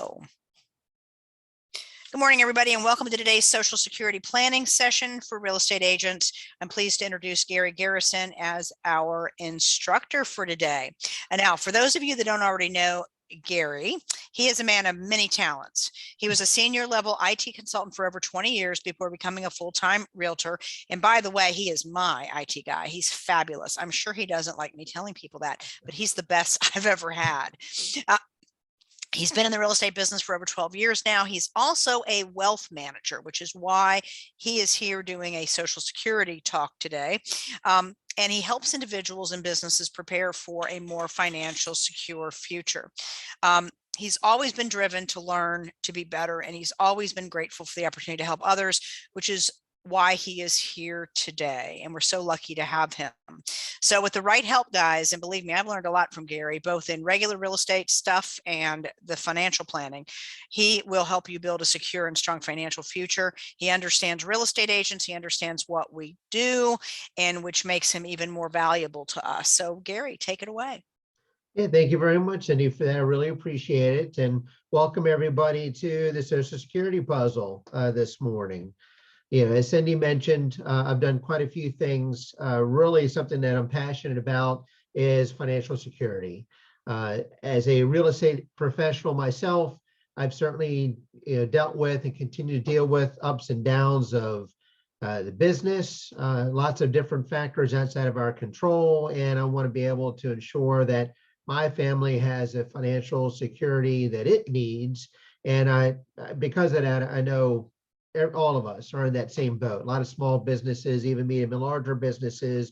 go. Good morning, everybody, and welcome to today's Social Security planning session for real estate agents. I'm pleased to introduce Gary Garrison as our instructor for today. And now, for those of you that don't already know Gary, he is a man of many talents. He was a senior level IT consultant for over 20 years before becoming a full-time realtor. And by the way, he is my IT guy. He's fabulous. I'm sure he doesn't like me telling people that, but he's the best I've ever had. He's been in the real estate business for over 12 years now. He's also a wealth manager, which is why he is here doing a Social Security talk today. And he helps individuals and businesses prepare for a more financial secure future. He's always been driven to learn, to be better, and he's always been grateful for the opportunity to help others, which is why he is here today. And we're so lucky to have him. So with the right help, guys, and believe me, I've learned a lot from Gary, both in regular real estate stuff and the financial planning. He will help you build a secure and strong financial future. He understands real estate agents. He understands what we do, and which makes him even more valuable to us. So Gary, take it away. Yeah, thank you very much, Cindy, for that. I really appreciate it. And welcome everybody to the Social Security puzzle this morning. You know, as Cindy mentioned, I've done quite a few things. Really something that I'm passionate about is financial security. As a real estate professional myself, I've certainly dealt with and continue to deal with ups and downs of the business, lots of different factors outside of our control. And I want to be able to ensure that my family has a financial security that it needs. And because of that, I know all of us are in that same boat. A lot of small businesses, even medium and larger businesses,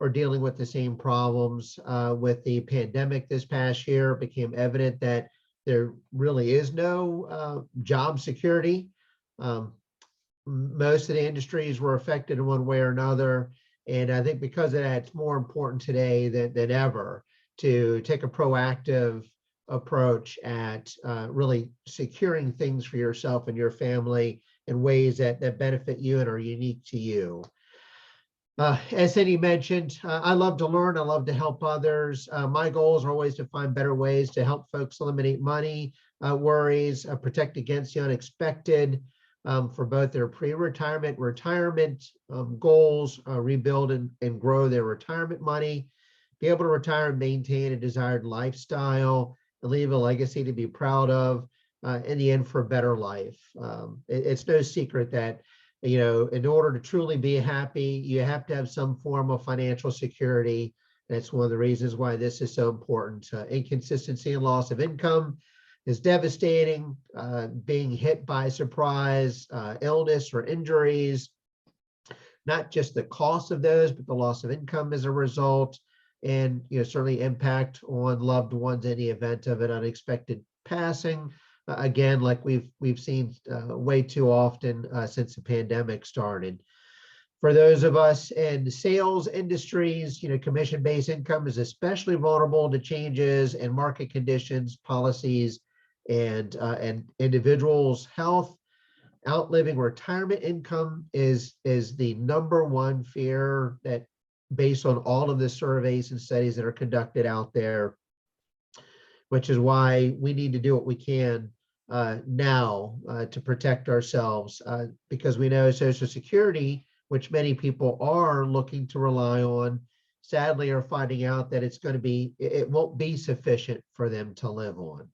are dealing with the same problems. With the pandemic this past year, it became evident that there really is no job security. Most of the industries were affected in one way or another. And I think because of that, it's more important today than ever to take a proactive approach at really securing things for yourself and your family in ways that benefit you and are unique to you. As Cindy mentioned, I love to learn. I love to help others. My goals are always to find better ways to help folks eliminate money worries, protect against the unexpected for both their pre-retirement, retirement goals, rebuild and grow their retirement money, be able to retire and maintain a desired lifestyle, and leave a legacy to be proud of. In the end, for a better life. It's no secret that, in order to truly be happy, you have to have some form of financial security. That's one of the reasons why this is so important. Inconsistency and loss of income is devastating. Being hit by surprise, illness or injuries, not just the cost of those, but the loss of income as a result, and certainly impact on loved ones in the event of an unexpected passing. Again, like we've seen way too often since the pandemic started. For those of us in sales industries, commission-based income is especially vulnerable to changes in market conditions, policies, and individuals' health. Outliving retirement income is the #1 fear that, based on all of the surveys and studies that are conducted out there, which is why we need to do what we can now to protect ourselves, because we know Social Security, which many people are looking to rely on, sadly are finding out that it won't be sufficient for them to live on.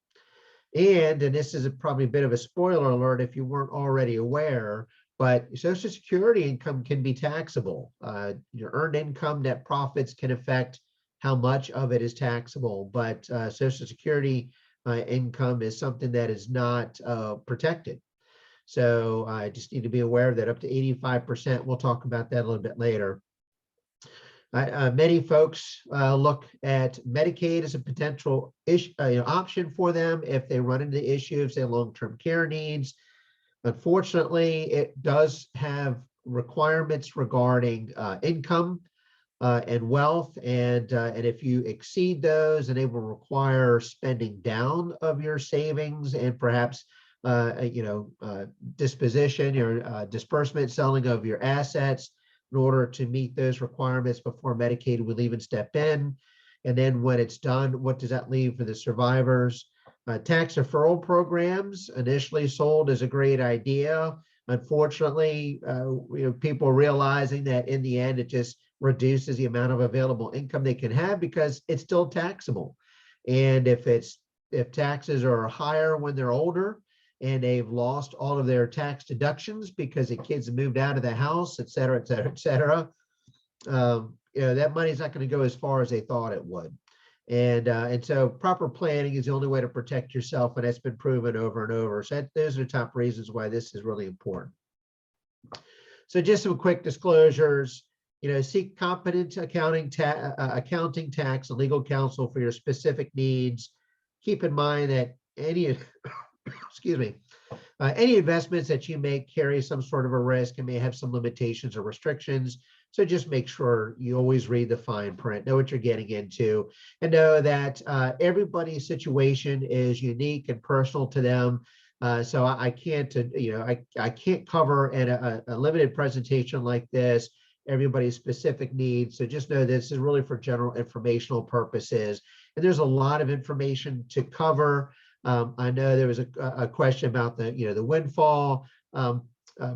And this is probably a bit of a spoiler alert if you weren't already aware, but Social Security income can be taxable. Your earned income, net profits can affect how much of it is taxable, but Social Security income is something that is not protected. So I just need to be aware that up to 85%, we'll talk about that a little bit later. Many folks look at Medicaid as a potential option for them if they run into issues, say long-term care needs. Unfortunately, it does have requirements regarding income and wealth, and if you exceed those, and they will require spending down of your savings and perhaps disposition or disbursement, selling of your assets in order to meet those requirements before Medicaid will even step in. And then when it's done, what does that leave for the survivors? Tax deferral programs initially sold as a great idea. Unfortunately, people realizing that in the end, it just reduces the amount of available income they can have because it's still taxable. And if taxes are higher when they're older and they've lost all of their tax deductions because the kids have moved out of the house, et cetera, et cetera, et cetera, that money's not going to go as far as they thought it would. And so proper planning is the only way to protect yourself, and that's been proven over and over. So those are the top reasons why this is really important. So just some quick disclosures. Seek competent accounting, tax, and legal counsel for your specific needs. Keep in mind that any, excuse me, any investments that you make carry some sort of a risk and may have some limitations or restrictions. So just make sure you always read the fine print, know what you're getting into, and know that everybody's situation is unique and personal to them. So I can't, I can't cover in a limited presentation like this everybody's specific needs. So just know this is really for general informational purposes. And there's a lot of information to cover. I know there was a question about the windfall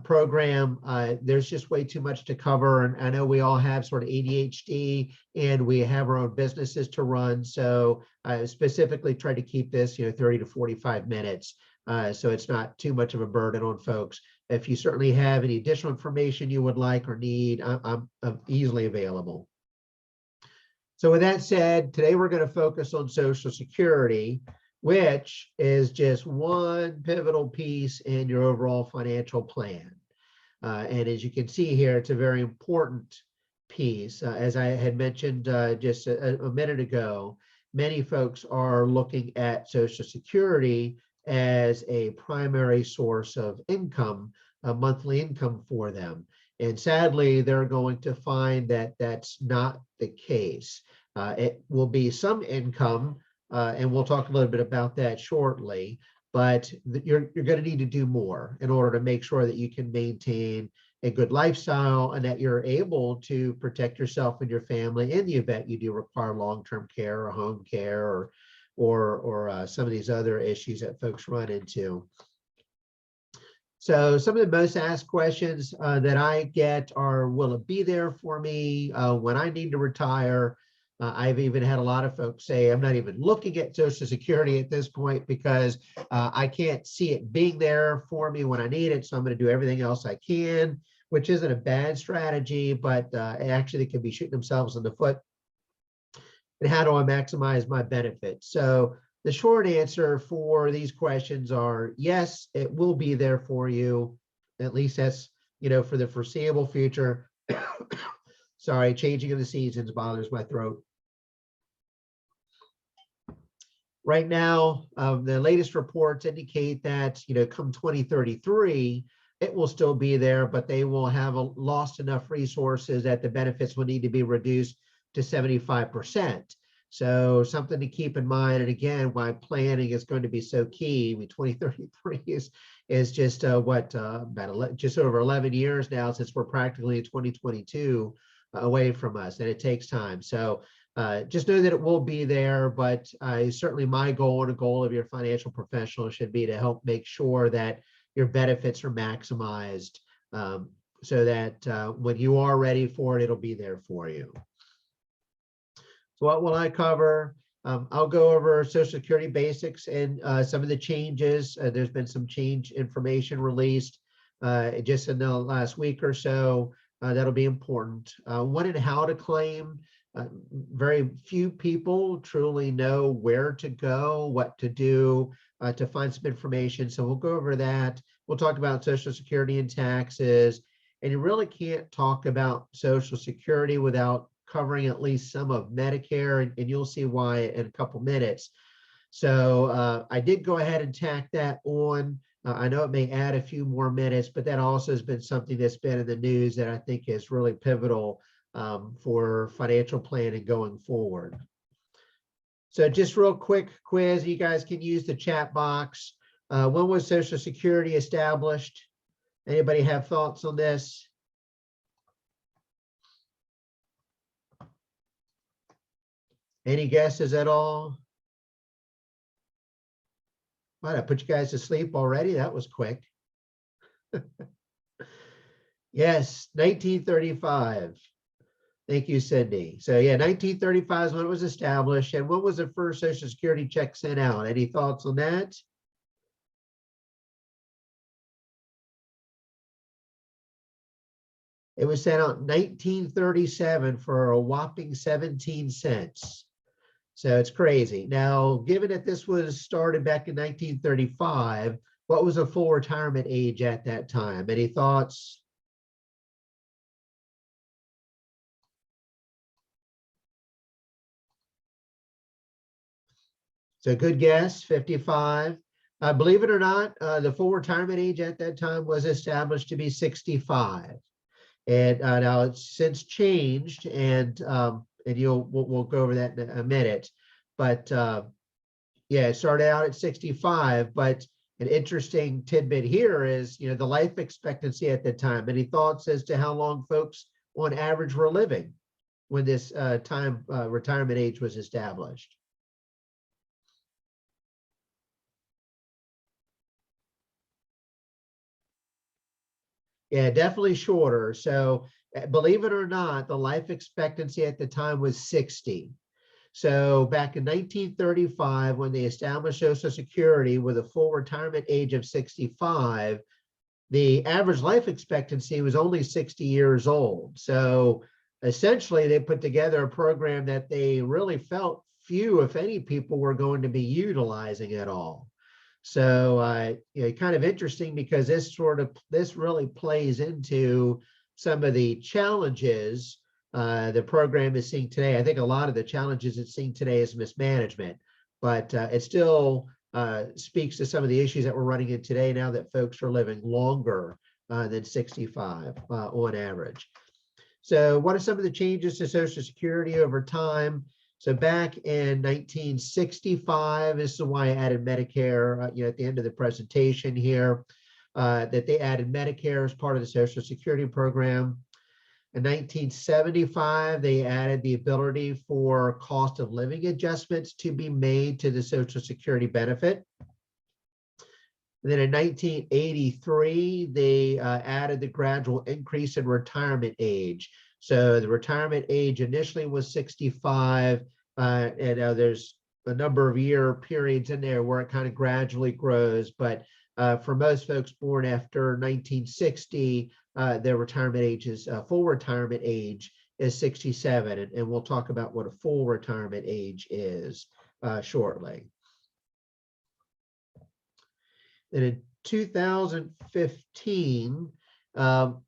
program. There's just way too much to cover. And I know we all have sort of ADHD and we have our own businesses to run. So I specifically try to keep this, 30 to 45 minutes. So it's not too much of a burden on folks. If you certainly have any additional information you would like or need, I'm easily available. So with that said, today we're going to focus on Social Security, which is just one pivotal piece in your overall financial plan. And as you can see here, it's a very important piece. As I had mentioned just a minute ago, many folks are looking at Social Security as a primary source of income, a monthly income for them. And sadly, they're going to find that that's not the case. It will be some income, and we'll talk a little bit about that shortly, but you're going to need to do more in order to make sure that you can maintain a good lifestyle and that you're able to protect yourself and your family in the event you do require long-term care or home care or some of these other issues that folks run into. So some of the most asked questions that I get are, will it be there for me when I need to retire? I've even had a lot of folks say, I'm not even looking at Social Security at this point because I can't see it being there for me when I need it. So I'm going to do everything else I can, which isn't a bad strategy, but actually they can be shooting themselves in the foot. And how do I maximize my benefits? So the short answer for these questions are yes, it will be there for you. At least that's, for the foreseeable future. Sorry, changing of the seasons bothers my throat. Right now, the latest reports indicate that, come 2033, it will still be there, but they will have lost enough resources that the benefits will need to be reduced to 75%. So something to keep in mind. And again, why planning is going to be so key. 2033 is just just over 11 years now since we're practically in 2022 away from us, and it takes time. So just know that it will be there, but certainly my goal and a goal of your financial professional should be to help make sure that your benefits are maximized so that when you are ready for it, it'll be there for you. So what will I cover? I'll go over Social Security basics and some of the changes. There's been some change information released just in the last week or so. That'll be important. When and how to claim. Very few people truly know where to go, what to do to find some information. So we'll go over that. We'll talk about Social Security and taxes. And you really can't talk about Social Security without covering at least some of Medicare, and you'll see why in a couple minutes. So I did go ahead and tack that on. I know it may add a few more minutes, but that also has been something that's been in the news that I think is really pivotal for financial planning going forward. So just real quick quiz, you guys can use the chat box. When was Social Security established? Anybody have thoughts on this? Any guesses at all? Wow, I put you guys to sleep already. That was quick. Yes, 1935. Thank you, Cindy. So yeah, 1935 is when it was established. And what was the first Social Security check sent out? Any thoughts on that? It was sent out in 1937 for a whopping 17 cents. So it's crazy. Now, given that this was started back in 1935, what was the full retirement age at that time? Any thoughts? So good guess, 55. Believe it or not, the full retirement age at that time was established to be 65. And now it's since changed, and we'll go over that in a minute. But yeah, it started out at 65. But an interesting tidbit here is, the life expectancy at the time. Any thoughts as to how long folks on average were living when this retirement age was established? Yeah, definitely shorter. So believe it or not, the life expectancy at the time was 60. So back in 1935, when they established Social Security with a full retirement age of 65, the average life expectancy was only 60 years old. So essentially, they put together a program that they really felt few, if any, people were going to be utilizing at all. So kind of interesting, because this really plays into some of the challenges the program is seeing today. I think a lot of the challenges it's seeing today is mismanagement, but it still speaks to some of the issues that we're running in today now that folks are living longer than 65 on average. So what are some of the changes to Social Security over time? So back in 1965, this is why I added Medicare, at the end of the presentation here, that they added Medicare as part of the Social Security program. In 1975, they added the ability for cost of living adjustments to be made to the Social Security benefit. And then in 1983, they added the gradual increase in retirement age. So the retirement age initially was 65, and there's a number of year periods in there where it kind of gradually grows. But for most folks born after 1960, their retirement age is full retirement age is 67, and we'll talk about what a full retirement age is shortly. And in 2015,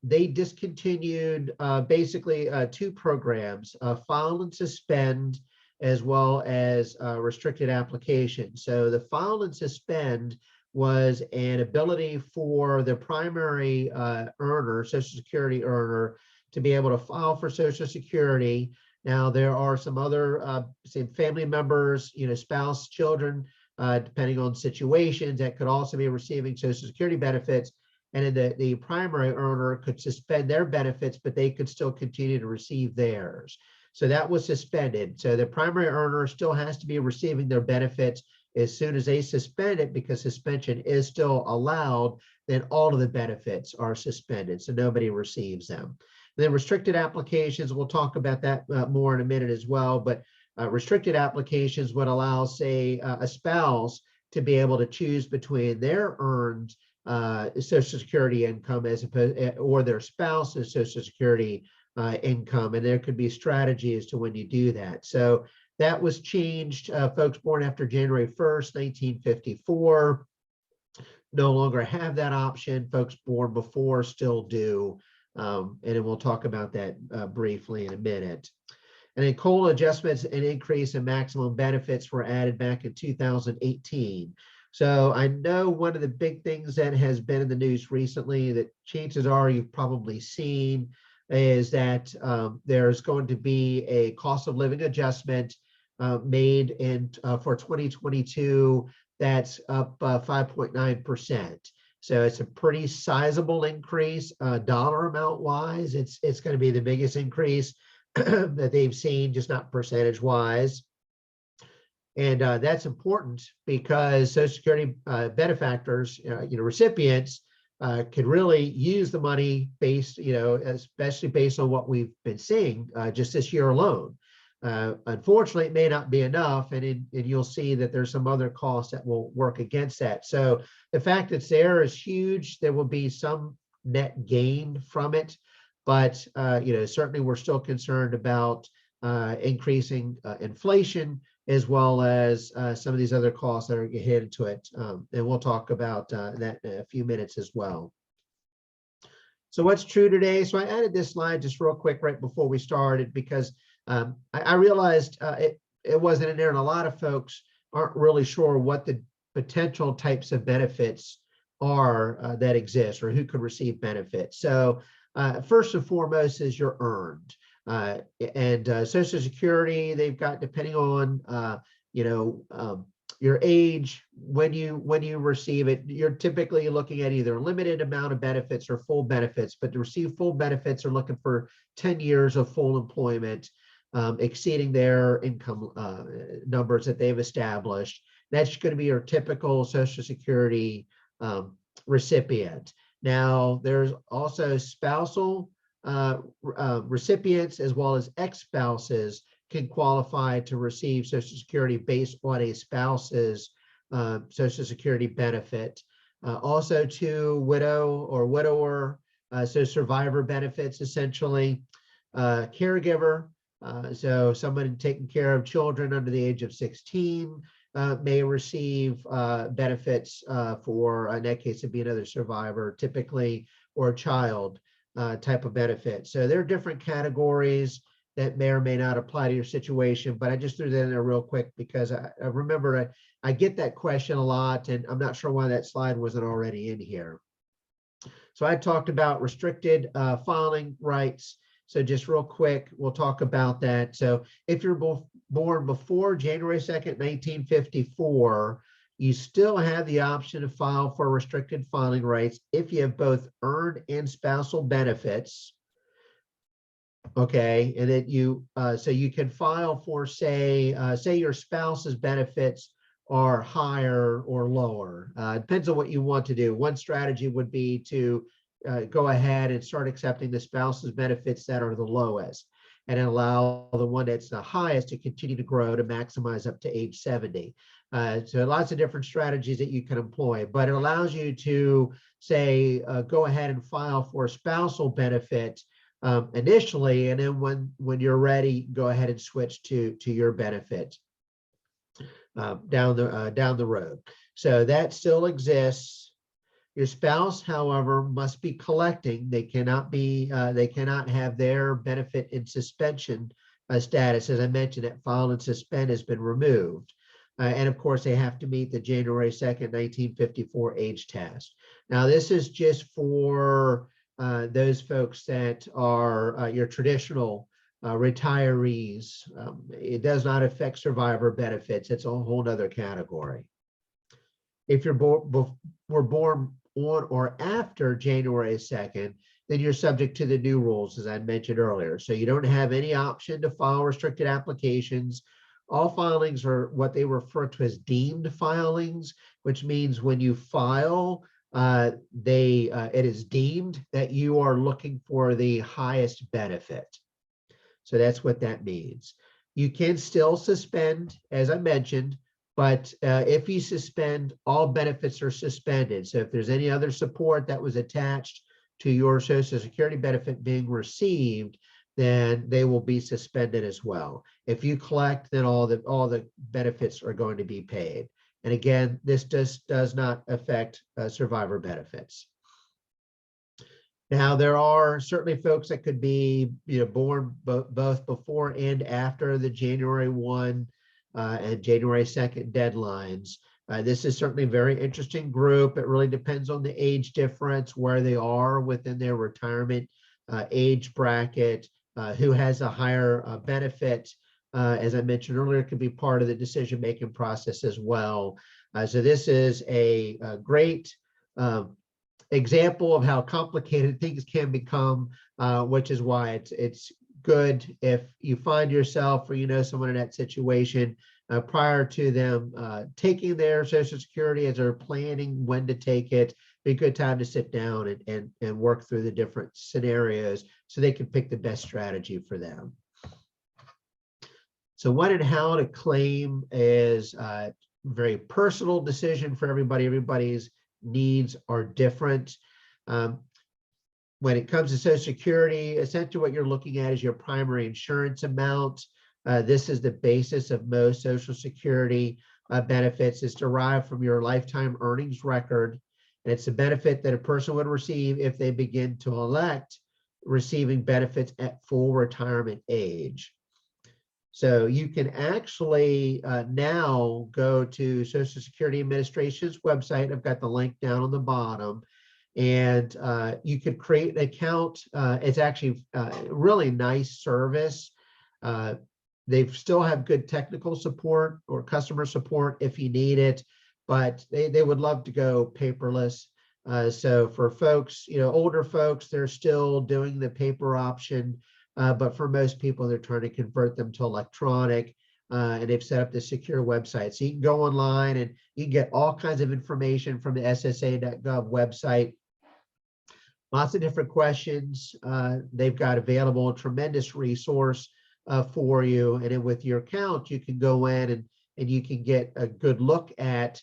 they discontinued basically two programs, file and suspend, as well as restricted application. So the file and suspend was an ability for the primary earner, Social Security earner, to be able to file for Social Security. Now, there are some other say family members, spouse, children, depending on situations, that could also be receiving Social Security benefits. And then the primary earner could suspend their benefits, but they could still continue to receive theirs. So that was suspended. So the primary earner still has to be receiving their benefits. As soon as they suspend it, because suspension is still allowed, then all of the benefits are suspended. So nobody receives them. And then restricted applications, we'll talk about that more in a minute as well. But restricted applications would allow, say, a spouse to be able to choose between their earned Social Security income as opposed, or their spouse's Social Security income, and there could be strategy as to when you do that. So that was changed. Folks born after January 1st, 1954, no longer have that option. Folks born before still do, and then we'll talk about that briefly in a minute. And then COLA adjustments and increase in maximum benefits were added back in 2018. So I know one of the big things that has been in the news recently, that chances are you've probably seen, is that there's going to be a cost of living adjustment made for 2022 that's up 5.9%. So it's a pretty sizable increase, dollar amount wise. It's going to be the biggest increase that they've seen, just not percentage wise. And that's important because Social Security benefactors, recipients, could really use the money based, especially based on what we've been seeing just this year alone. Unfortunately, it may not be enough, and you'll see that there's some other costs that will work against that. So the fact it's there is huge. There will be some net gain from it, but certainly we're still concerned about increasing inflation, as well as some of these other costs that are headed to it. And we'll talk about that in a few minutes as well. So what's true today? So I added this slide just real quick right before we started, because I realized it wasn't in there, and a lot of folks aren't really sure what the potential types of benefits are that exist, or who could receive benefits. So first and foremost is your earned. And Social Security, they've got, depending on your age, when you receive it, you're typically looking at either a limited amount of benefits or full benefits. But to receive full benefits, are looking for 10 years of full employment, exceeding their income numbers that they've established. That's going to be your typical Social Security recipient. Now, there's also spousal recipients, as well as ex-spouses, can qualify to receive Social Security based on a spouse's Social Security benefit. Also to widow or widower, so survivor benefits, essentially. Caregiver, so someone taking care of children under the age of 16 may receive benefits for, in that case, it'd be another survivor, typically, or a child type of benefit. So there are different categories that may or may not apply to your situation, but I just threw that in there real quick because I remember I get that question a lot, and I'm not sure why that slide wasn't already in here. So I talked about restricted filing rights. So just real quick, we'll talk about that. So if you're born before January 2nd, 1954, you still have the option to file for restricted filing rights if you have both earned and spousal benefits. Okay, and then so you can file for, say your spouse's benefits are higher or lower. Depends on what you want to do. One strategy would be to go ahead and start accepting the spouse's benefits that are the lowest, and allow the one that's the highest to continue to grow to maximize up to age 70. So lots of different strategies that you can employ, but it allows you to say, go ahead and file for a spousal benefit initially, and then when you're ready, go ahead and switch to your benefit down the road. So that still exists. Your spouse, however, must be collecting. They cannot have their benefit in suspension status. As I mentioned, that file and suspend has been removed. And of course, they have to meet the January 2nd, 1954 age test. Now, this is just for those folks that are your traditional retirees. It does not affect survivor benefits. It's a whole other category. If you're were born on or after January 2nd, then you're subject to the new rules, as I mentioned earlier. So you don't have any option to file restricted applications. All filings are what they refer to as deemed filings, which means when you file, it is deemed that you are looking for the highest benefit. So that's what that means. You can still suspend, as I mentioned, but if you suspend, all benefits are suspended. So if there's any other support that was attached to your Social Security benefit being received, then they will be suspended as well. If you collect, then all the benefits are going to be paid. And again, this just does not affect survivor benefits. Now, there are certainly folks that could be born both before and after the January 1 and January 2nd deadlines. This is certainly a very interesting group. It really depends on the age difference, where they are within their retirement age bracket, who has a higher benefit. As I mentioned earlier, can be part of the decision-making process as well. So this is a great example of how complicated things can become, which is why it's good if you find yourself or you know someone in that situation prior to them taking their Social Security, as they're planning when to take it, be a good time to sit down and work through the different scenarios so they can pick the best strategy for them. So when and how to claim is a very personal decision for everybody. Everybody's needs are different. When it comes to Social Security, essentially what you're looking at is your primary insurance amount. This is the basis of most Social Security benefits. It's derived from your lifetime earnings record. And it's a benefit that a person would receive if they begin to elect receiving benefits at full retirement age. So you can actually now go to Social Security Administration's website. I've got the link down on the bottom. And you could create an account. It's actually a really nice service. They still have good technical support or customer support if you need it, but they would love to go paperless. So for folks, older folks, they're still doing the paper option, but for most people, they're trying to convert them to electronic. And they've set up this secure website. So you can go online and you can get all kinds of information from the SSA.gov website. Lots of different questions they've got available, a tremendous resource for you. And then with your account, you can go in and you can get a good look at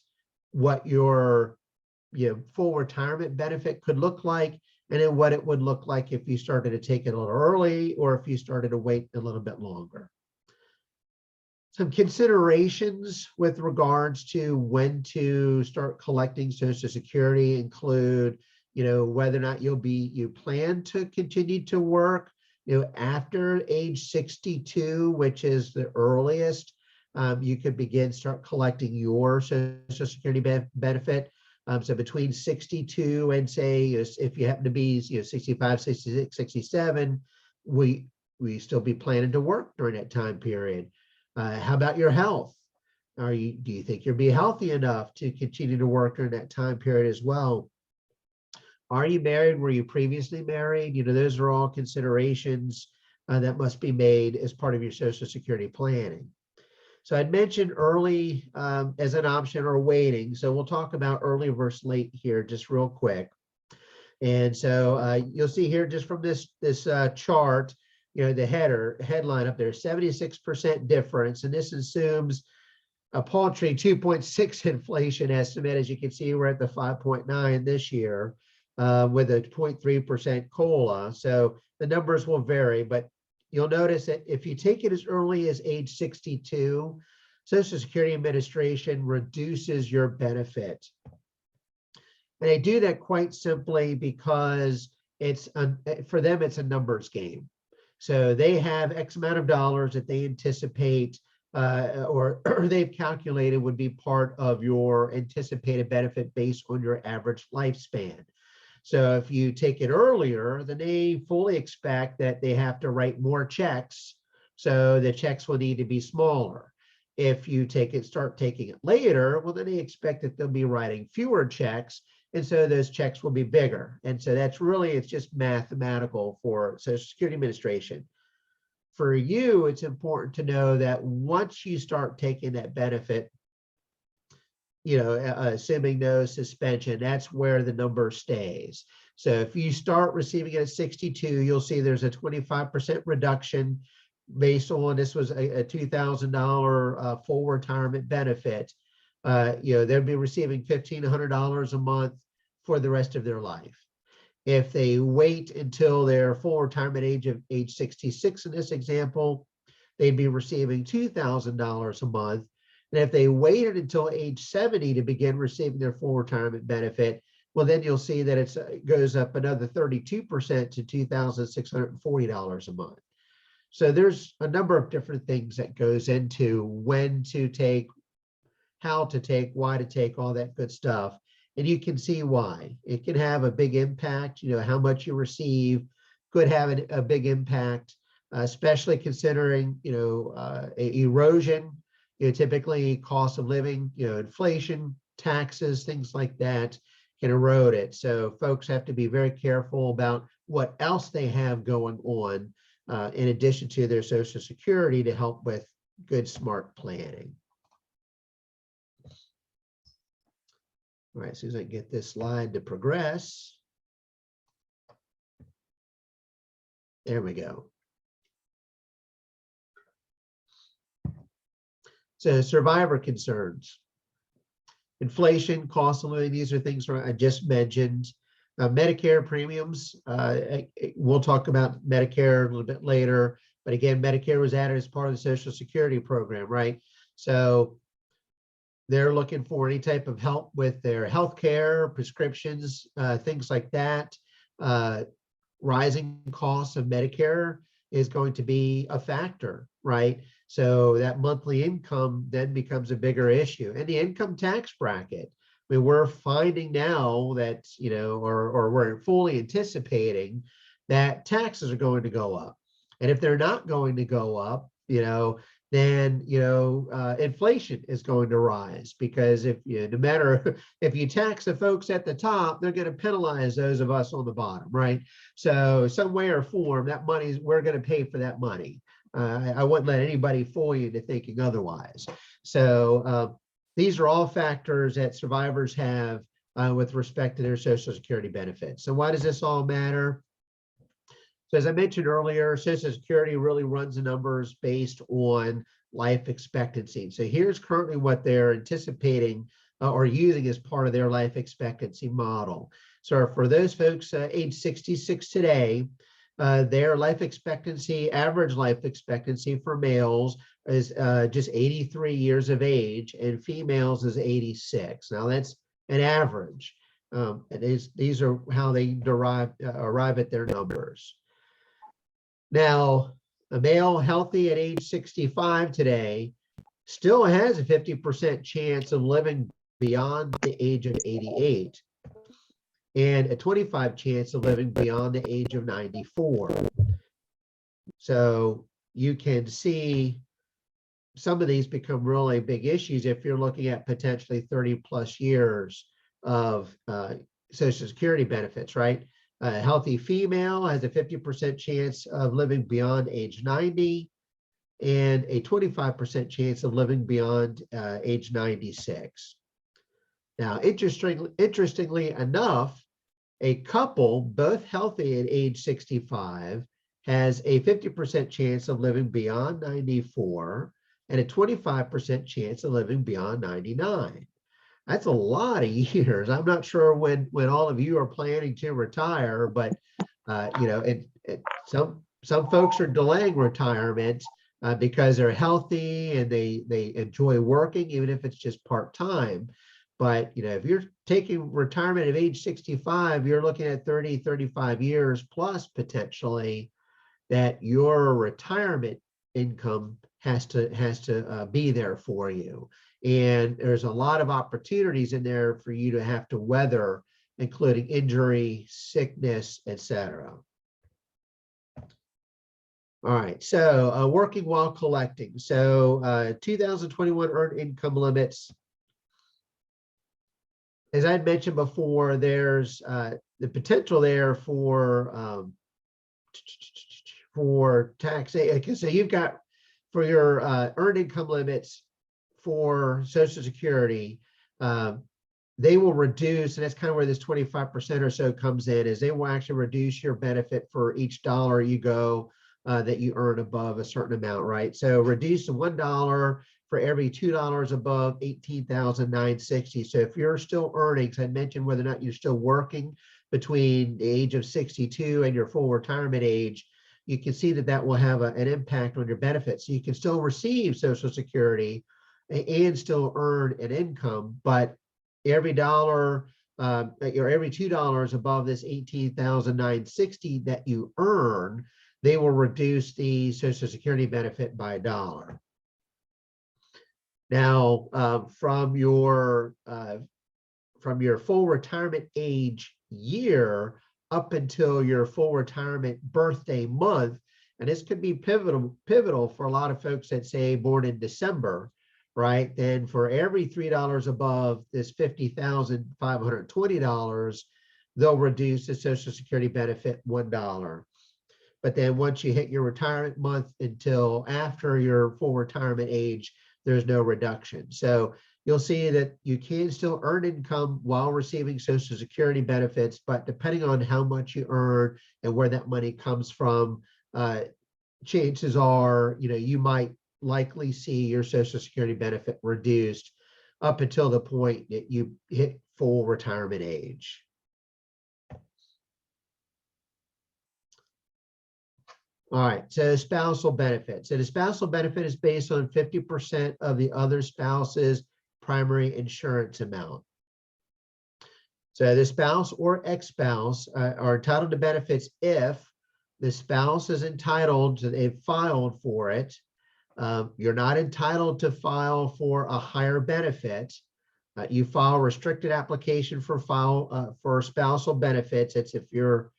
what your full retirement benefit could look like, and then what it would look like if you started to take it a little early or if you started to wait a little bit longer. Some considerations with regards to when to start collecting Social Security include, whether or not you plan to continue to work, after age 62, which is the earliest, you could start collecting your Social Security benefit. So between 62 and say, if you happen to be 65, 66, 67, we still be planning to work during that time period. How about your health? Do you think you'll be healthy enough to continue to work during that time period as well? Are you married? Were you previously married? Those are all considerations that must be made as part of your Social Security planning. So I'd mentioned early as an option or waiting. So we'll talk about early versus late here just real quick. And so you'll see here just from this chart, the headline up there, 76% difference. And this assumes a paltry 2.6 inflation estimate. As you can see, we're at the 5.9 this year with a 0.3% COLA. So the numbers will vary, but you'll notice that if you take it as early as age 62, Social Security Administration reduces your benefit. And they do that quite simply because for them, it's a numbers game. So they have X amount of dollars that they anticipate or they've calculated would be part of your anticipated benefit based on your average lifespan. So if you take it earlier, then they fully expect that they have to write more checks. So the checks will need to be smaller. If you start taking it later, well, then they expect that they'll be writing fewer checks. And so those checks will be bigger. And so it's just mathematical for Social Security Administration. For you, it's important to know that once you start taking that benefit, assuming no suspension, that's where the number stays. So if you start receiving it at 62, you'll see there's a 25% reduction based on this was a $2,000 full retirement benefit. They'll be receiving $1,500 a month for the rest of their life. If they wait until their full retirement age of age 66 in this example, they'd be receiving $2,000 a month. And if they waited until age 70 to begin receiving their full retirement benefit, well, then you'll see that it goes up another 32% to $2,640 a month. So there's a number of different things that goes into when to take, how to take, why to take, all that good stuff. And you can see why. It can have a big impact. How much you receive could have a big impact, especially considering, erosion. Typically cost of living, inflation, taxes, things like that can erode it. So folks have to be very careful about what else they have going on in addition to their Social Security to help with good, smart planning. All right, as soon as I get this slide to progress. There we go. So survivor concerns. Inflation, cost of living, these are things I just mentioned. Medicare premiums, we'll talk about Medicare a little bit later, but again, Medicare was added as part of the Social Security program, right? So they're looking for any type of help with their health care, prescriptions, things like that. Rising costs of Medicare is going to be a factor, right? So that monthly income then becomes a bigger issue. And the income tax bracket, I mean, we're finding now that, you know, or we're fully anticipating that taxes are going to go up. And if they're not going to go up, you know, then, you know, inflation is going to rise, because if you, no matter if you tax the folks at the top, they're going to penalize those of us on the bottom, right? So some way or form, that money, we're going to pay for that money. I wouldn't let anybody fool you into thinking otherwise. So these are all factors that survivors have with respect to their Social Security benefits. So why does this all matter? So as I mentioned earlier, Social Security really runs the numbers based on life expectancy. So here's currently what they're anticipating or using as part of their life expectancy model. So for those folks age 66 today, their life expectancy, average life expectancy for males is just 83 years of age, and females is 86. Now that's an average. These are how they arrive at their numbers. Now, a male healthy at age 65 today still has a 50% chance of living beyond the age of 88 and a 25% chance of living beyond the age of 94. So you can see some of these become really big issues if you're looking at potentially 30 plus years of Social Security benefits, right? A healthy female has a 50% chance of living beyond age 90 and a 25% chance of living beyond age 96. Now, interestingly enough, a couple, both healthy at age 65, has a 50% chance of living beyond 94 and a 25% chance of living beyond 99. That's a lot of years. I'm not sure when all of you are planning to retire, but you know, some folks are delaying retirement because they're healthy and they enjoy working, even if it's just part-time. But you know, if you're taking retirement at age 65, you're looking at 30, 35 years plus potentially that your retirement income has to be there for you. And there's a lot of opportunities in there for you to have to weather, including injury, sickness, etc. All right, so working while collecting. So 2021 earned income limits. As I mentioned before, there's the potential there for tax. So you've got for your earned income limits for Social Security, they will reduce, and that's kind of where this 25% or so comes in, is they will actually reduce your benefit for each dollar you go that you earn above a certain amount, right? So reduce to $1 for every $2 above 18,960. So if you're still earning, I mentioned whether or not you're still working between the age of 62 and your full retirement age, you can see that that will have an impact on your benefits. So you can still receive Social Security and still earn an income, but every dollar or every $2 above this 18,960 that you earn, they will reduce the Social Security benefit by $1. Now, from your full retirement age year up until your full retirement birthday month, and this could be pivotal for a lot of folks that say born in December, right? Then for every $3 above this $50,520, they'll reduce the Social Security benefit $1. but then once you hit your retirement month until after your full retirement age, there's no reduction. So you'll see that you can still earn income while receiving Social Security benefits, but depending on how much you earn and where that money comes from, chances are, you might likely see your Social Security benefit reduced up until the point that you hit full retirement age. All right, so spousal benefit. So the spousal benefit is based on 50% of the other spouse's primary insurance amount. So the spouse or ex-spouse are entitled to benefits if the spouse is entitled to, they've filed for it. You're not entitled to file for a higher benefit. You file a restricted application for spousal benefits. It's if you're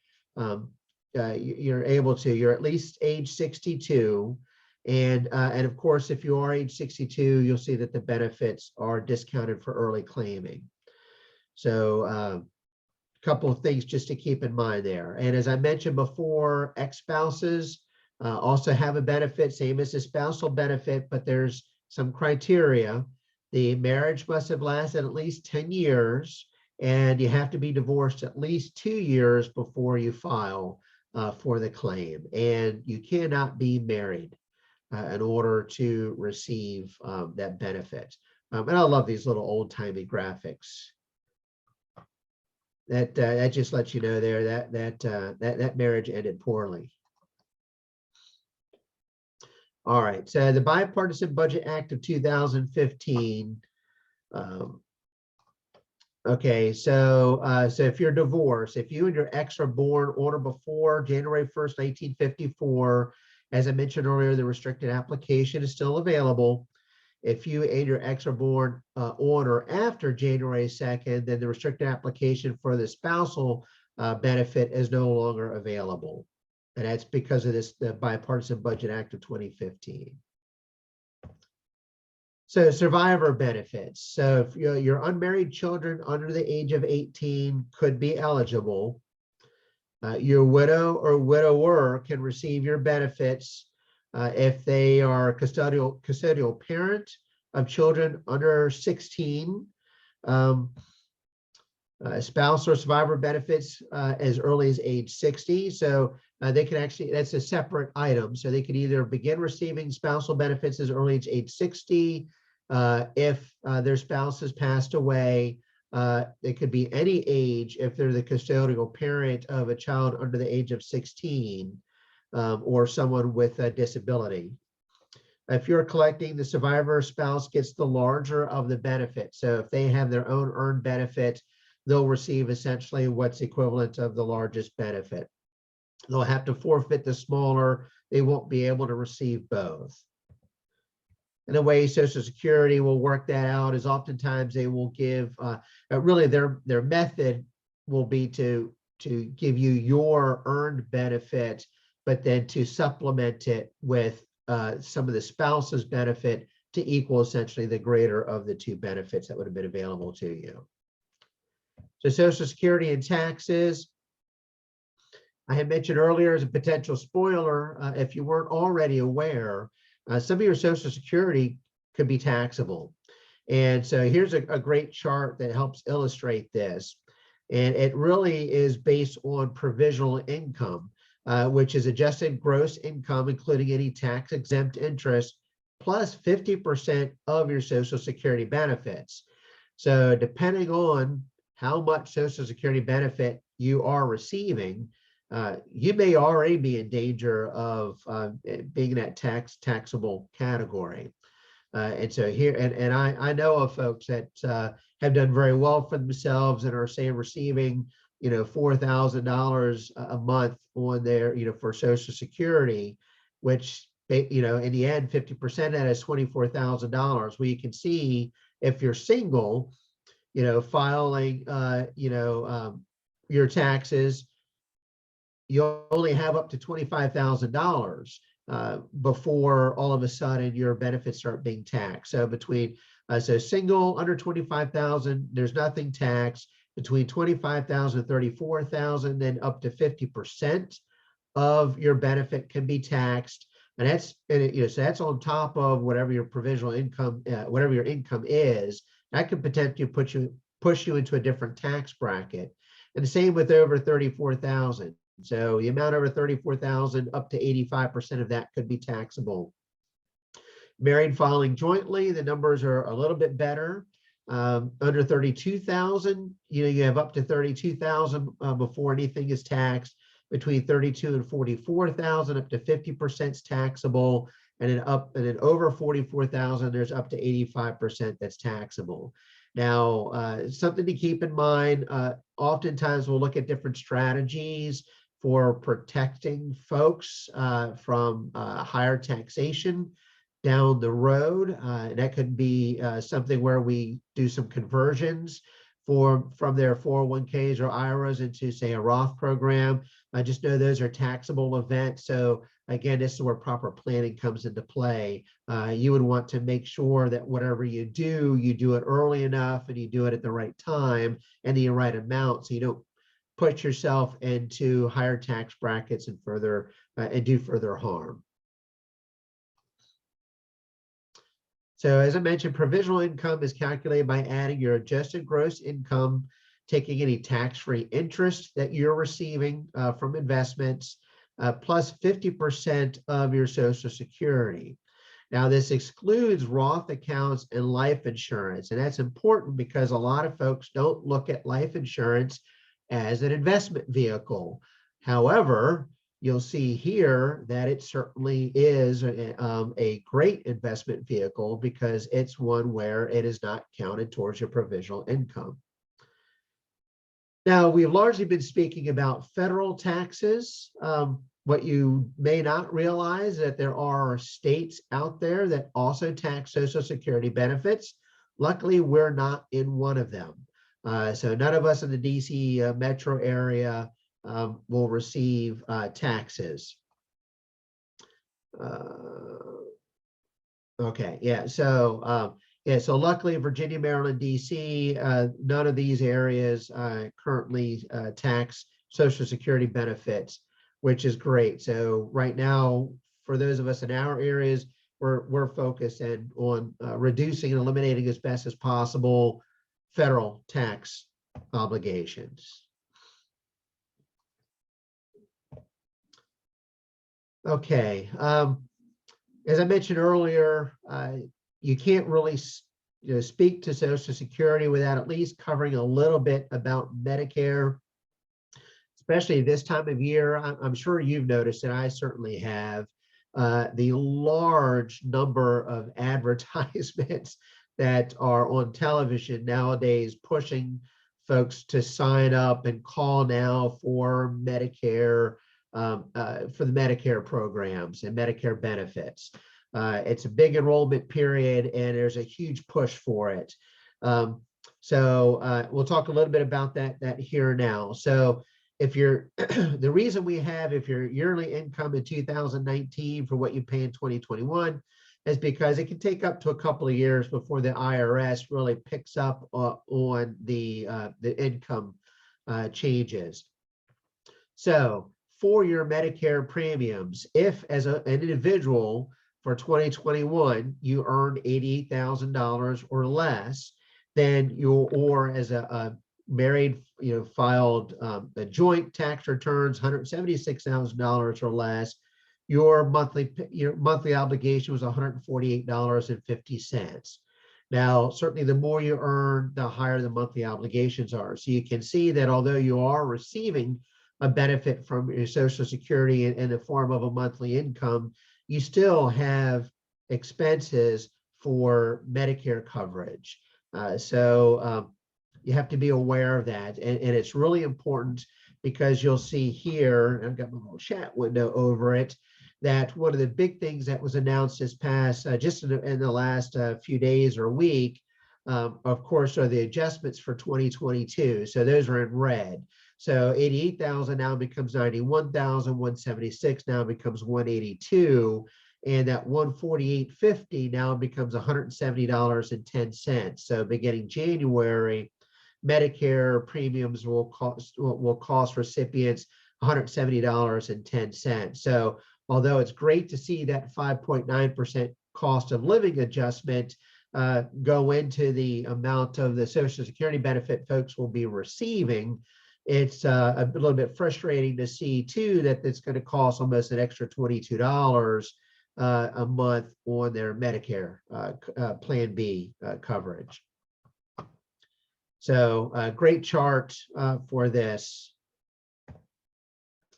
able to, you're at least age 62. And of course, if you are age 62, you'll see that the benefits are discounted for early claiming. So a couple of things just to keep in mind there. And as I mentioned before, ex-spouses also have a benefit, same as the spousal benefit, but there's some criteria. The marriage must have lasted at least 10 years, and you have to be divorced at least 2 years before you file for the claim. And you cannot be married in order to receive that benefit. And I love these little old-timey graphics. That just lets you know there that marriage ended poorly. All right, so the Bipartisan Budget Act of 2015. Okay, so if you're divorced, if you and your ex are born on or before January 1st, 1954, as I mentioned earlier, the restricted application is still available. If you and your ex are born on or after January 2nd, then the restricted application for the spousal benefit is no longer available. And that's because of the Bipartisan Budget Act of 2015. So survivor benefits. So if your unmarried children under the age of 18 could be eligible. Your widow or widower can receive your benefits if they are custodial parent of children under 16, spouse or survivor benefits as early as age 60. So they can actually, that's a separate item. So they can either begin receiving spousal benefits as early as age 60. If their spouse has passed away, it could be any age if they're the custodial parent of a child under the age of 16. Or someone with a disability. If you're collecting, the survivor spouse gets the larger of the benefit. So if they have their own earned benefit, they'll receive essentially what's equivalent of the largest benefit. They'll have to forfeit the smaller. They won't be able to receive both. And the way Social Security will work that out is oftentimes they will give, really their method will be to give you your earned benefit, but then to supplement it with some of the spouse's benefit to equal essentially the greater of the two benefits that would have been available to you. So Social Security and taxes. I had mentioned earlier as a potential spoiler, if you weren't already aware, some of your Social Security could be taxable. And so here's a great chart that helps illustrate this. And it really is based on provisional income. Which is adjusted gross income, including any tax-exempt interest, plus 50% of your Social Security benefits. So depending on how much Social Security benefit you are receiving, you may already be in danger of being in that taxable category. And so here, and I know of folks that have done very well for themselves and are, say, receiving $4,000 a month on their, for Social Security, which, in the end, 50% of that is $24,000. Well, you can see if you're single, filing, your taxes, you only have up to $25,000 before all of a sudden your benefits start being taxed. So between, so single under 25,000, there's nothing taxed. Between 25,000 and 34,000, then up to 50% of your benefit can be taxed. And so that's on top of whatever your provisional income, whatever your income is. That could potentially push you into a different tax bracket. And the same with over 34,000. So the amount over 34,000, up to 85% of that could be taxable. Married filing jointly, the numbers are a little bit better. Under 32,000, you have up to 32,000 before anything is taxed. Between 32 and 44,000, up to 50% is taxable, and then over 44,000, there's up to 85% that's taxable. Now, something to keep in mind, oftentimes we'll look at different strategies for protecting folks from higher taxation down the road. That could be something where we do some conversions from their 401ks or IRAs into, say, a Roth program. I just know those are taxable events. So again, this is where proper planning comes into play. You would want to make sure that whatever you do it early enough and you do it at the right time and the right amount, so you don't put yourself into higher tax brackets and do further harm. So as I mentioned, provisional income is calculated by adding your adjusted gross income, taking any tax-free interest that you're receiving from investments, plus 50% of your Social Security. Now, this excludes Roth accounts and life insurance, and that's important because a lot of folks don't look at life insurance as an investment vehicle. However, you'll see here that it certainly is a great investment vehicle because it's one where it is not counted towards your provisional income. Now, we've largely been speaking about federal taxes. What you may not realize is that there are states out there that also tax Social Security benefits. Luckily, we're not in one of them. So none of us in the DC metro area will receive taxes. Okay, yeah. So so luckily, Virginia, Maryland, DC, none of these areas currently tax Social Security benefits, which is great. So right now, for those of us in our areas, we're focused on reducing and eliminating as best as possible federal tax obligations. Okay, as I mentioned earlier, you can't really speak to Social Security without at least covering a little bit about Medicare, especially this time of year. I'm sure you've noticed, and I certainly have, the large number of advertisements that are on television nowadays pushing folks to sign up and call now for Medicare, for the Medicare programs and Medicare benefits. It's a big enrollment period and there's a huge push for it. So we'll talk a little bit about that here now. So if you're, the reason we have, if your yearly income in 2019 for what you pay in 2021 is because it can take up to a couple of years before the IRS really picks up on the income changes. So for your Medicare premiums, if as an individual for 2021, you earned $88,000 or less, then or as a married, filed a joint tax returns, $176,000 or less, your monthly obligation was $148.50. Now, certainly the more you earn, the higher the monthly obligations are. So you can see that although you are receiving a benefit from your Social Security in the form of a monthly income, you still have expenses for Medicare coverage. So you have to be aware of that. And it's really important because you'll see here, I've got my little chat window over it, that one of the big things that was announced this past, just in the last few days or week, of course, are the adjustments for 2022. So those are in red. So 88,000 now becomes 91,000, 176 now becomes 182, and that 148.50 now becomes $170.10. So beginning January, Medicare premiums will cost recipients $170.10. So although it's great to see that 5.9% cost of living adjustment go into the amount of the Social Security benefit folks will be receiving, it's a little bit frustrating to see too that it's going to cost almost an extra $22 a month on their Medicare Plan B coverage. So great chart for this.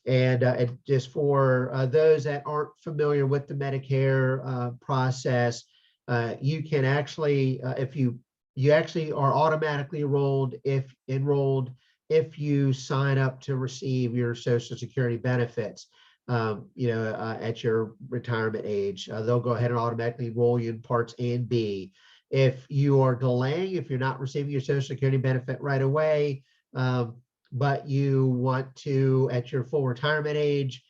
And just for those that aren't familiar with the Medicare process, you can actually, if you actually are automatically enrolled if you sign up to receive your Social Security benefits, at your retirement age. They'll go ahead and automatically enroll you in Parts A and B. If you are delaying, if you're not receiving your Social Security benefit right away, but you want to, at your full retirement age,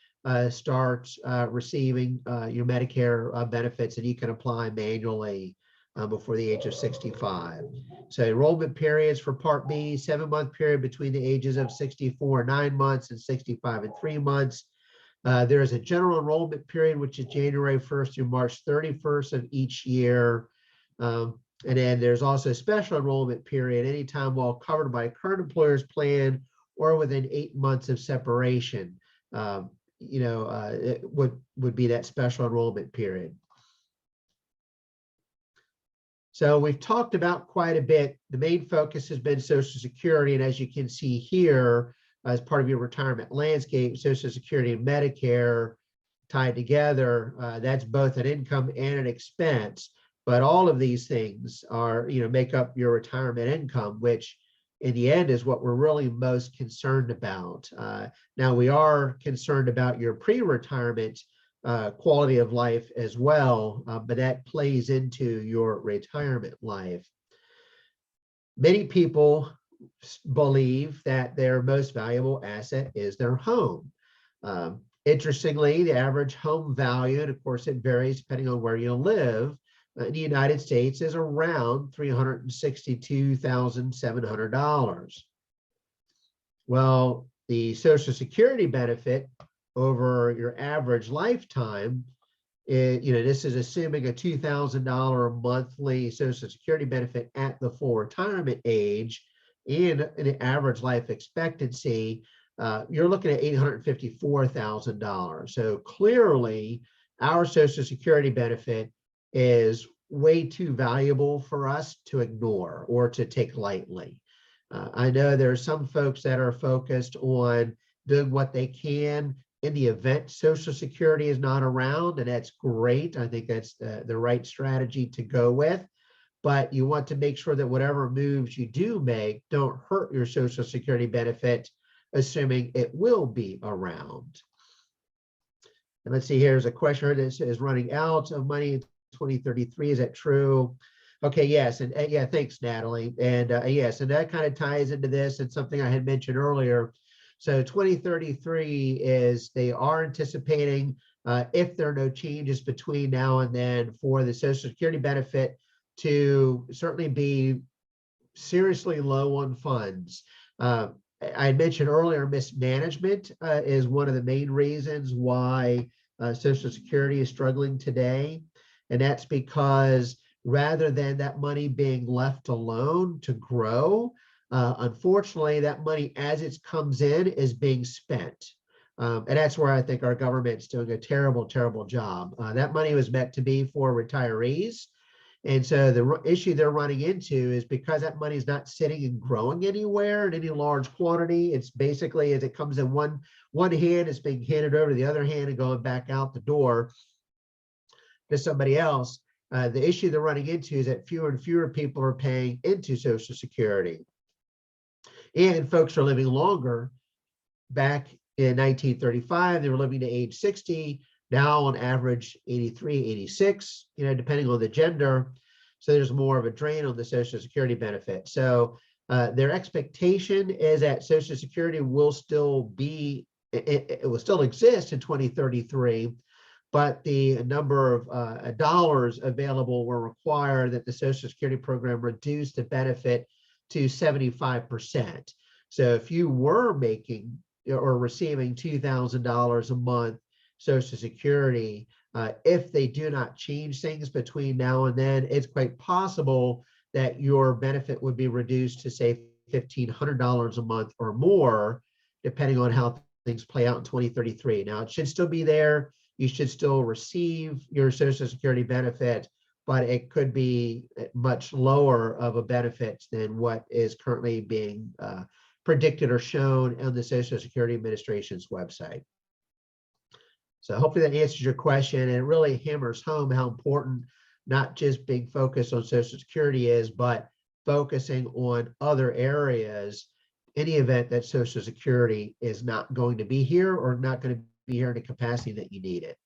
start receiving your Medicare benefits, and you can apply manually before the age of 65. So enrollment periods for Part B, 7-month period between the ages of 64 and 9 months and 65 and 3 months. There is a general enrollment period, which is January 1st through March 31st of each year. And then there's also a special enrollment period anytime while covered by a current employer's plan or within 8 months of separation. It would be that special enrollment period. So we've talked about quite a bit. The main focus has been Social Security, and as you can see here, as part of your retirement landscape, Social Security and Medicare tied together, that's both an income and an expense. But all of these things are, make up your retirement income, which in the end is what we're really most concerned about. Now, we are concerned about your pre-retirement quality of life as well, but that plays into your retirement life. Many people believe that their most valuable asset is their home. Interestingly, the average home value, and of course it varies depending on where you live, in the United States is around $362,700. Well, the Social Security benefit over your average lifetime, this is assuming a $2,000 monthly Social Security benefit at the full retirement age and an average life expectancy, you're looking at $854,000. So clearly, our Social Security benefit is way too valuable for us to ignore or to take lightly. I know there are some folks that are focused on doing what they can in the event Social Security is not around, and that's great. I think that's the right strategy to go with. But you want to make sure that whatever moves you do make don't hurt your Social Security benefit, assuming it will be around. And let's see, here's a question here that says running out of money in 2033. Is that true? Okay, yes. And yeah, thanks, Natalie. And yes, and that kind of ties into this and something I had mentioned earlier. So 2033 is, they are anticipating, if there are no changes between now and then, for the Social Security benefit to certainly be seriously low on funds. I mentioned earlier, mismanagement is one of the main reasons why Social Security is struggling today. And that's because rather than that money being left alone to grow, unfortunately, that money as it comes in is being spent. And that's where I think our government's doing a terrible, terrible job. That money was meant to be for retirees. And so the issue they're running into is because that money is not sitting and growing anywhere in any large quantity. It's basically, as it comes in one hand, it's being handed over to the other hand and going back out the door to somebody else. The issue they're running into is that fewer and fewer people are paying into Social Security. And folks are living longer. Back in 1935, they were living to age 60. Now on average 83, 86, depending on the gender. So there's more of a drain on the Social Security benefit. So their expectation is that Social Security will still be, it will still exist in 2033, but the number of dollars available will require that the Social Security program reduce the benefit to 75%. So if you were making or receiving $2,000 a month Social Security, if they do not change things between now and then, it's quite possible that your benefit would be reduced to say $1,500 a month or more, depending on how things play out in 2033. Now, it should still be there. You should still receive your Social Security benefit, but it could be much lower of a benefit than what is currently being predicted or shown on the Social Security Administration's website. So hopefully that answers your question, and it really hammers home how important not just being focused on Social Security is, but focusing on other areas in the event that Social Security is not going to be here or not going to be here in the capacity that you need it.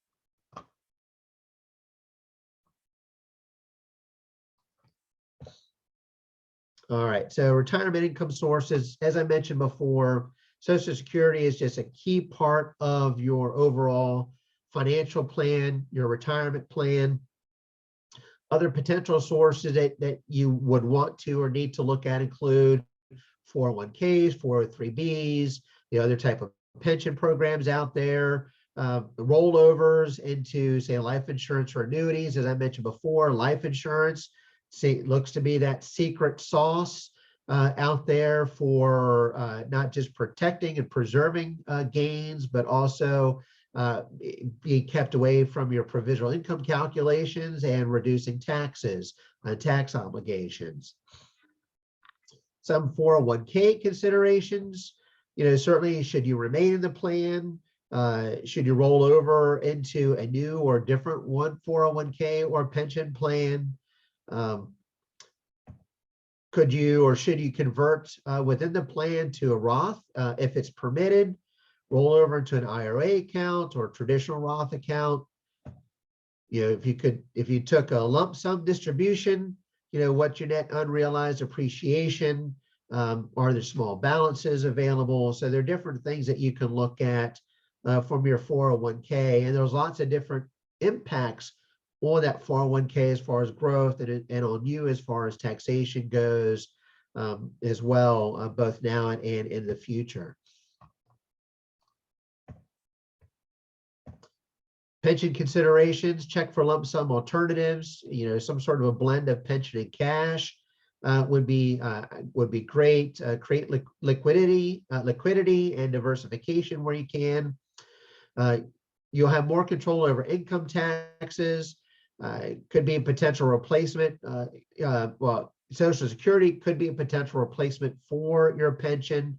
All right, so retirement income sources, as I mentioned before, Social Security is just a key part of your overall financial plan, your retirement plan. Other potential sources that you would want to or need to look at include 401ks, 403bs, the other type of pension programs out there, rollovers into, say, life insurance or annuities. As I mentioned before, life insurance looks to be that secret sauce out there for not just protecting and preserving gains, but also be kept away from your provisional income calculations and reducing taxes and tax obligations. Some 401k considerations, certainly should you remain in the plan? Should you roll over into a new or different 401k or pension plan? Could you or should you convert within the plan to a Roth if it's permitted? Roll over into an IRA account or traditional Roth account. If you took a lump sum distribution, what's your net unrealized appreciation? Are there small balances available? So there are different things that you can look at from your 401k, and there's lots of different impacts on that 401k as far as growth and on you as far as taxation goes as well, both now and in the future. Pension considerations, check for lump sum alternatives, some sort of a blend of pension and cash would be great. Create liquidity and diversification where you can. You'll have more control over income taxes. Could be a potential replacement. Well, Social Security could be a potential replacement for your pension.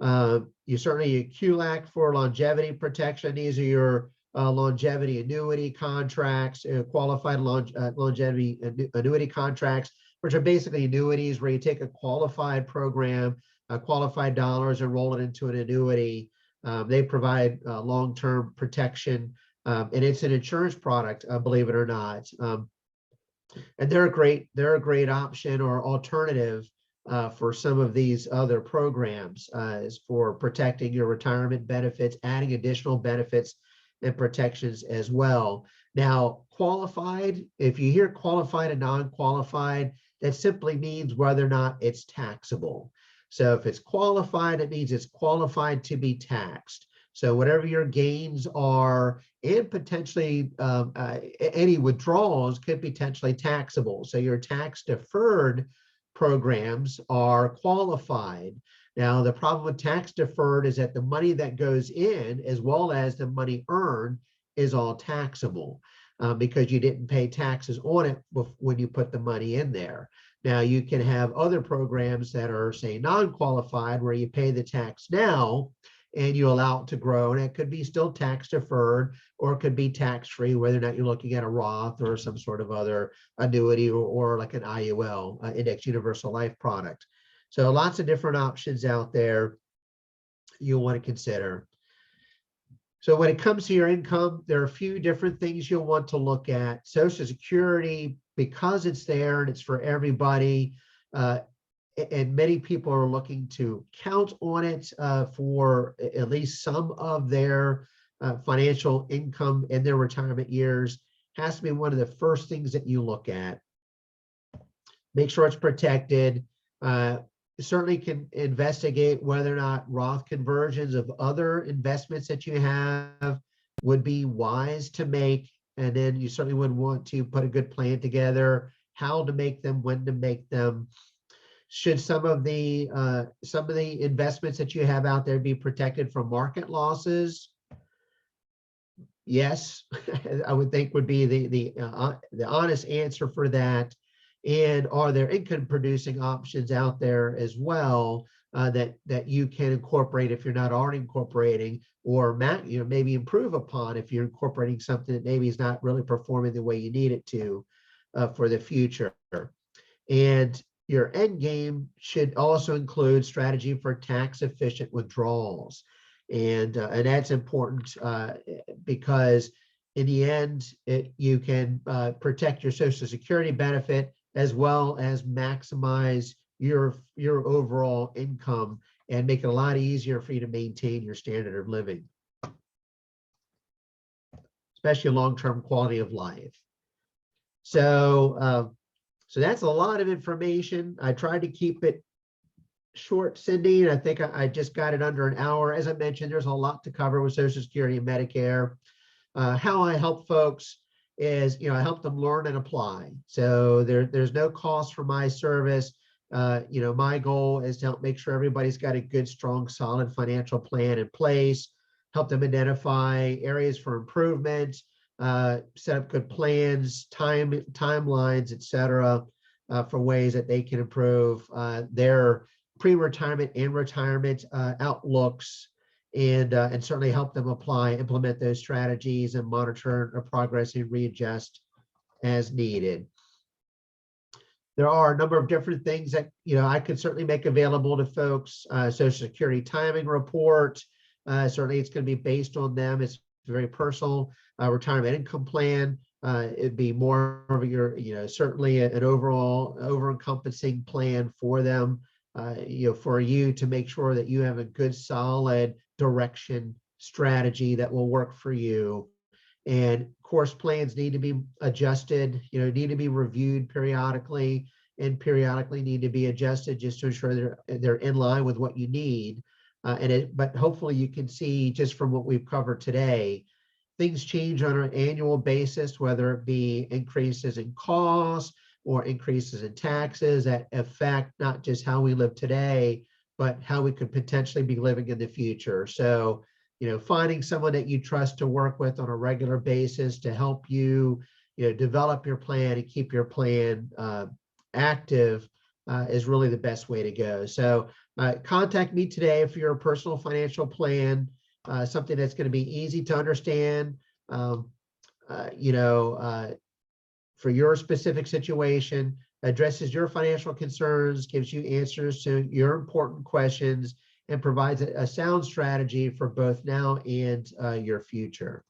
You certainly QLAC for longevity protection. These are your longevity annuity contracts, qualified longevity annuity contracts, which are basically annuities where you take a qualified program, qualified dollars, and roll it into an annuity. They provide long-term protection, and it's an insurance product, believe it or not. And they're a great option or alternative for some of these other programs is for protecting your retirement benefits, adding additional benefits and protections as well. Now, qualified, if you hear qualified and non-qualified, that simply means whether or not it's taxable. So if it's qualified, it means it's qualified to be taxed. So whatever your gains are and potentially any withdrawals could be potentially taxable. So your tax deferred programs are qualified. Now, the problem with tax deferred is that the money that goes in, as well as the money earned, is all taxable because you didn't pay taxes on it when you put the money in there. Now, you can have other programs that are, say, non-qualified, where you pay the tax now and you allow it to grow, and it could be still tax deferred, or it could be tax-free, whether or not you're looking at a Roth or some sort of other annuity or like an IUL, Index Universal Life product. So lots of different options out there you'll want to consider. So when it comes to your income, there are a few different things you'll want to look at. Social Security, because it's there and it's for everybody, and many people are looking to count on it for at least some of their financial income in their retirement years, has to be one of the first things that you look at. Make sure it's protected. certainly can investigate whether or not Roth conversions of other investments that you have would be wise to make. And then you certainly would want to put a good plan together, how to make them, when to make them. Should some of the investments that you have out there be protected from market losses? Yes, I would think would be the honest answer for that. And are there income producing options out there as well, that you can incorporate if you're not already incorporating, or maybe improve upon if you're incorporating something that maybe is not really performing the way you need it to, for the future. And your end game should also include strategy for tax efficient withdrawals. And that's important, because in the end, you can protect your Social Security benefit as well as maximize your overall income and make it a lot easier for you to maintain your standard of living, especially long-term quality of life. So that's a lot of information. I tried to keep it short, Cindy, and I think I just got it under an hour. As I mentioned, there's a lot to cover with Social Security and Medicare. How I help folks is, I help them learn and apply. So there's no cost for my service. My goal is to help make sure everybody's got a good, strong, solid financial plan in place, help them identify areas for improvement, set up good plans, timelines, et cetera, for ways that they can improve their pre-retirement and retirement outlooks, and certainly help them implement those strategies and monitor progress and readjust as needed. There are a number of different things that I could certainly make available to folks. Social Security timing report. Certainly, it's going to be based on them. It's very personal. Retirement income plan. It'd be more of your, certainly an overall over-encompassing plan for them. For you to make sure that you have a good, solid direction strategy that will work for you. And course plans need to be adjusted, need to be reviewed periodically, and periodically need to be adjusted just to ensure they're in line with what you need. But hopefully you can see just from what we've covered today, things change on an annual basis, whether it be increases in costs or increases in taxes that affect not just how we live today, but how we could potentially be living in the future. So, finding someone that you trust to work with on a regular basis to help you, develop your plan and keep your plan active is really the best way to go. So contact me today if you're a personal financial plan, something that's going to be easy to understand, for your specific situation, addresses your financial concerns, gives you answers to your important questions, and provides a sound strategy for both now and your future.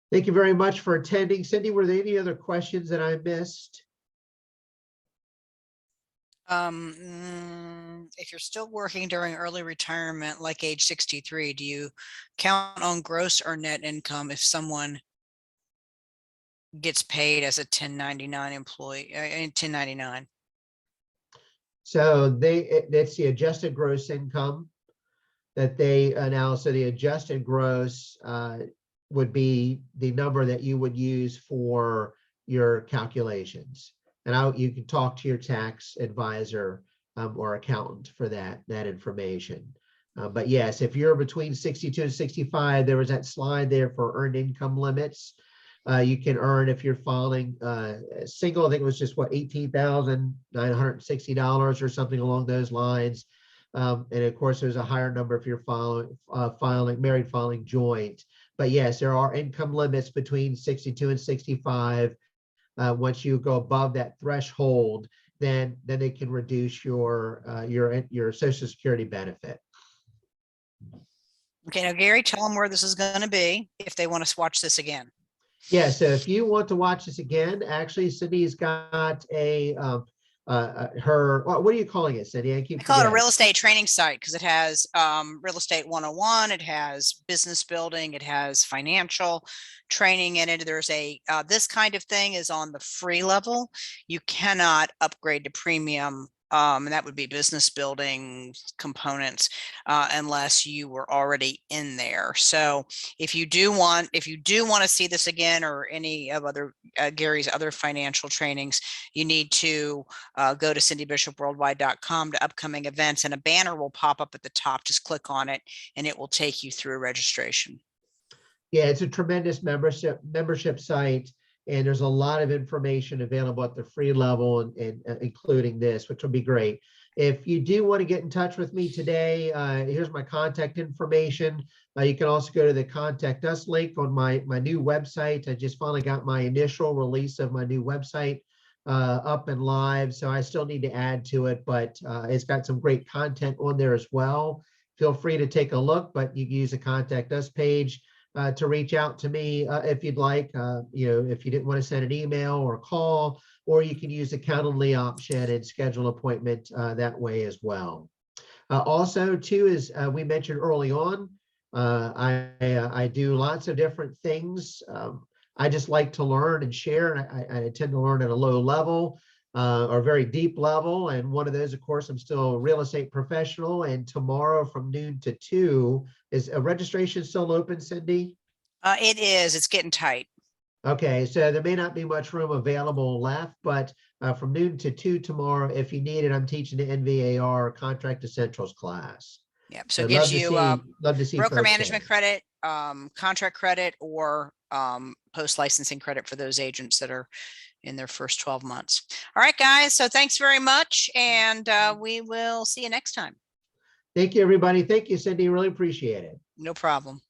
Thank you very much for attending. Cindy, were there any other questions that I missed? If you're still working during early retirement, like age 63, do you count on gross or net income if someone gets paid as a 1099 employee, 1099? So that's the adjusted gross income that they announce. So the adjusted gross would be the number that you would use for your calculations. And you can talk to your tax advisor or accountant for that information. But yes, if you're between 62 and 65, there was that slide there for earned income limits. You can earn, if you're filing single, I think it was just $18,960 or something along those lines. And of course, there's a higher number if you're married filing joint. But yes, there are income limits between 62 and 65. Once you go above that threshold, then they can reduce your Social Security benefit. Okay, now Gary, tell them where this is going to be if they want to watch this again. Yeah, so if you want to watch this again, actually, Cindy's got what are you calling it, Cindy? I call it a real estate training site because it has real estate 101, it has business building, it has financial training in it. There's this kind of thing is on the free level. You cannot upgrade to premium and that would be business building components, unless you were already in there. So if you do want to see this again, or any of other Gary's other financial trainings, you need to go to cindybishopworldwide.com to upcoming events, and a banner will pop up at the top. Just click on it and it will take you through registration. Yeah, it's a tremendous membership site, and there's a lot of information available at the free level, and including this, which will be great. If you do want to get in touch with me today, here's my contact information. You can also go to the Contact Us link on my new website. I just finally got my initial release of my new website up and live, so I still need to add to it, but it's got some great content on there as well. Feel free to take a look, but you can use the Contact Us page to reach out to me if you'd like. If you didn't want to send an email or a call, or you can use the Calendly option and schedule an appointment that way as well. Also, too, as we mentioned early on, I do lots of different things. I just like to learn and share, and I tend to learn at a low level or very deep level. And one of those, of course, I'm still a real estate professional. And tomorrow from noon to 2, is a registration still open, Cindy? It is. It's getting tight. Okay, so there may not be much room available left, but from noon to 2 tomorrow, if you need it, I'm teaching the NVAR Contract Essentials class. Yep. So So it gives you love to see broker folks management there. credit, contract credit, or post licensing credit for those agents that are in their first 12 months. All right, guys. So thanks very much. And we will see you next time. Thank you, everybody. Thank you, Cindy. Really appreciate it. No problem.